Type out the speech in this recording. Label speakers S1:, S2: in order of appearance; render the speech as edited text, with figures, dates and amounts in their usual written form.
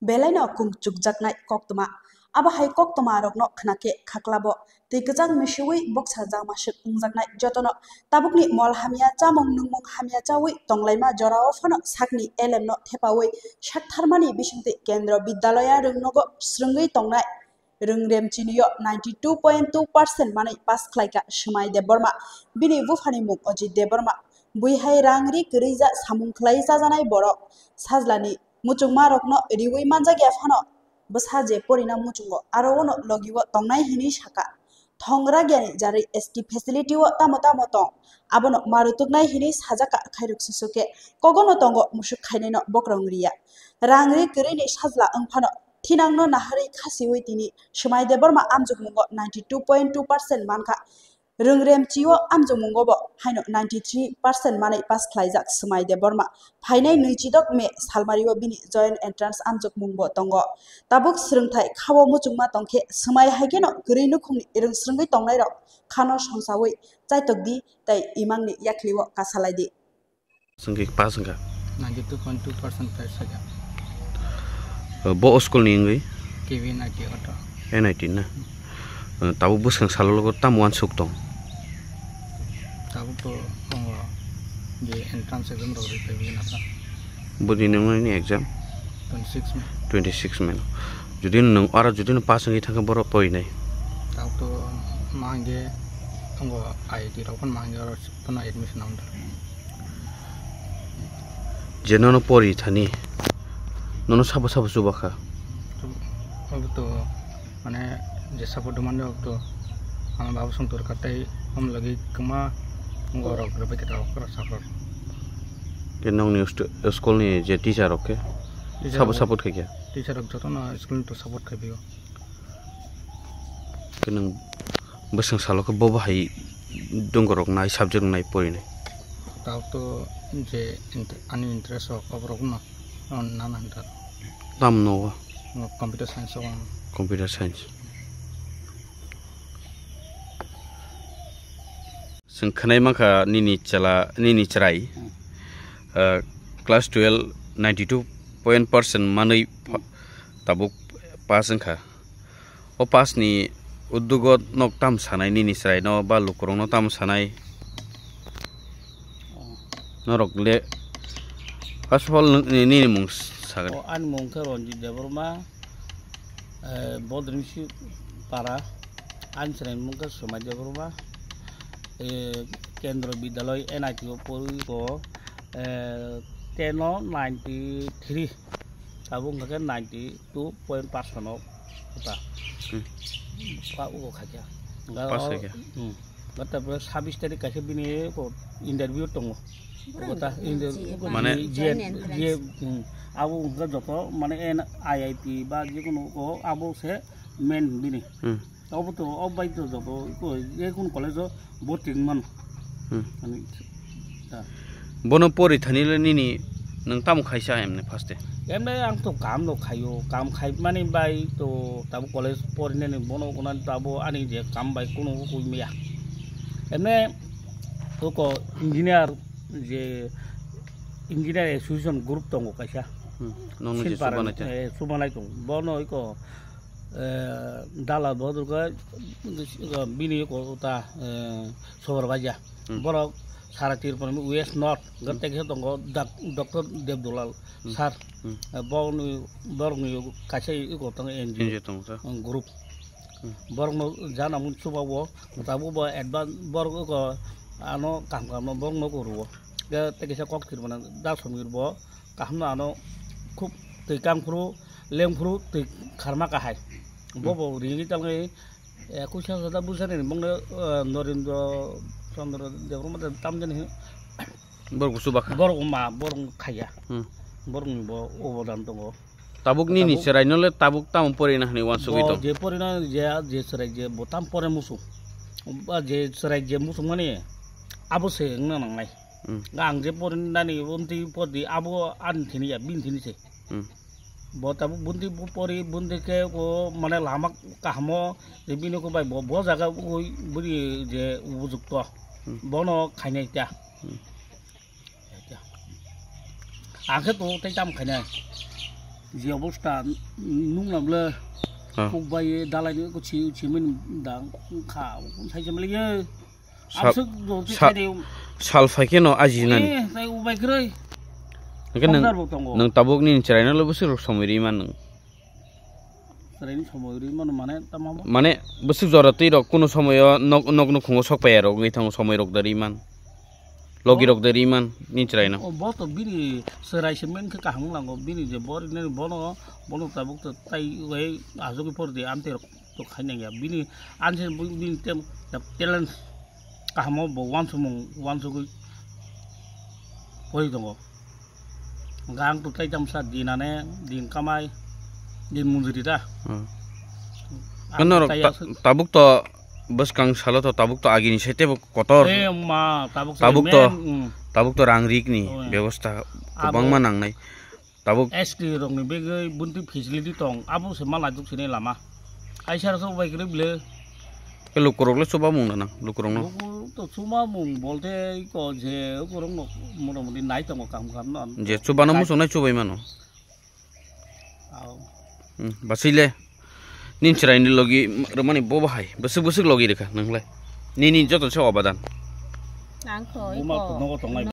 S1: Belaino kung chukjaknai koktoma aba hai koktoma rokno khnake khaklabo tikjang mishui boksa jama shik ungjaknai jotono tabukni mol hamia chamong nungmung hamia chawi tonglaima jorao phono sakni elemno thepawi shaktharmani bisingte kendra bidyalaya rungnogo srungui tongnai Rungrem Chinio 92.2% manai pass khlaika Shumai Deborma bini bufani muk Ojit Deborma buihai rangri kerija samung khlai sajanai borok sajlani muchungma rokno riwi manjagya phano bsaje porina muchungo aro ono logiwo tongnai hini shaka thongra gyani jari ST facility wo tamo tong abono marutuknai hini sajaka khairuk susuke kogono tongo musuk khaineno bokrangriya rangri kerini sajla angphano Tinangno nahari khasiwi tini Shumai Deborma amjukmungo 92.2% manka Rungrem Chio amjukmungo bo haino 93% manai pass khlaijak Shumai Deborma phainai nuichidok me salmariwo bini joint entrance amjukmungbo tongo tabuk srungthai khawo muchungma tongkhe Shumai haikeno gri nukhungni irung srungui tongnai rok khano songsawi chaitokdi tai imangni yakliwo kasalaidi
S2: sungki pasangka
S3: 92.2% pass saja
S2: bo school ni ngai
S3: Kevin IT auto
S2: NIT na tabu busang salolo tamuan suk tong
S3: tabu to je entrance exam ro rite bi na
S2: bodi ni exam
S3: 26
S2: men judi nang ara judi na pasangi thanga boro poi nai
S3: tabu to mange IIT ro kon mange ro pana admission on
S2: jenono pori thani nono sabo subaka
S3: to mane je support mane to ana babu suntur katai hum lagi kema ngorok rebe kita okra support
S2: kenong ni school ni je teacher oke sabo support kaya
S3: teacher ok joto na school to support khabio
S2: kenong besang salo ke boba hai dongorok nai subject nai pori nai
S3: taw to je ani interest ok obrok na nana ntar
S2: tam no
S3: computer science on
S2: computer science sing khanai maka nini charai class 12 92% manui tabuk pass angkha o pass ni udugot nok tam sanai nini charai no ba lukurong no tam sanai norok le first of all nini mung sagan
S4: an mungke Ronjit Deborma bodrimsi para an seren mungke Shumai Deborma Kendra Bidyalaya NIT ko teno 93 sabung ke 92.5% apa pak ugo khaja gata bro 26 tarik kasih bini ko interview tongo kota
S2: mane
S4: je abu ga joto mane IIT ba je kono ko abu se main bini abu to obai to joto ko je kono college boting man ani
S2: bono pori thanile nini nang tam khaisa emne faste
S4: emne ang to kam no khayo kam khai mane bai to tabu college pori ne bono konan tabu ani je kam bai kono ko miya emne to ko engineer je engineer association group tongo kaisa
S2: nong je
S4: subanai tong bono iko dala bodur ka bini ko ta supervisor boro saratir pon west north gante ke tongo dr Devdulal sar borong kaisa iko tong NGO group borong jana mun subawo tabu bo advance borong ko ano kam borong no ko ruwo ga tekisa kok tirmana da somir bo kahna ano খুব তৈকাং ফ্রু লেং ফ্রু তৈ খারমা কাহাই Bob রিঙ্গি তালগে 21,000 বুঝানে বংনে Narendra Chandra দেবরম তামজেন
S2: borgo subaka
S4: বরগমা বরং খাইয়া বরং ব অবদান দङ
S2: tabuk nini cherai nole tabuk tam pori na hani wan sugi to
S4: je pori na je cherai je botam pore musu ba je cherai je musu mane abo se ngna nangai gang je pori nani unti podi abo an thini ya bin thini se botabu bunti pori bunti ke ko mane lamak kahmo je bino ko bai bo jaga ko buri je ubujuk to bono khainai ta angke to tai tam khainai যে অবস্থা নুং নামলে খুব by Dalai নিয়ে কুচি উচিমিন দাং খাও সাইজে মালিয়ে আসুক দলতে সাইদেও
S2: সালফাইকে ন আজিনানি
S4: তাই উবাই গ্রই
S2: nang tabuk ni cerai na lebih sih somiri man
S4: Sering somori mana tamam
S2: mane besuk jora ti rok kuno somoyo nok khungo sok pay rok ngi thang somoy rok dari man logi rok dari man ni cerai na
S4: oh boto bini serai semen ke kahang lango bini je bor ini bono tabuk tu tai we azuki por di amte rok to khanya ya bini anse bini tem talent kahamo bo wan sugu koi dongo gang tu tay jam sat dinane din kamai din munjuri da
S2: kan tabuk to bus kang salo to tabuk to agini sete kotor
S4: ma
S2: tabuk to rangrik ni ব্যবস্থা kobang manang nai tabuk
S4: SD rong ni bege bunti facility tong abu se mala juk sini lama aisar so bai gre ble
S2: ke lukurok le coba mung nang lukurong no
S4: to cuma mung bolte ko je kurang no motamoti nai tong kam non
S2: je coba no musong nai cobai mano basile nin cerai ni logi romani bo bahai besuk logi reka nanglai ni joto se obadan
S5: nang khoi
S4: ko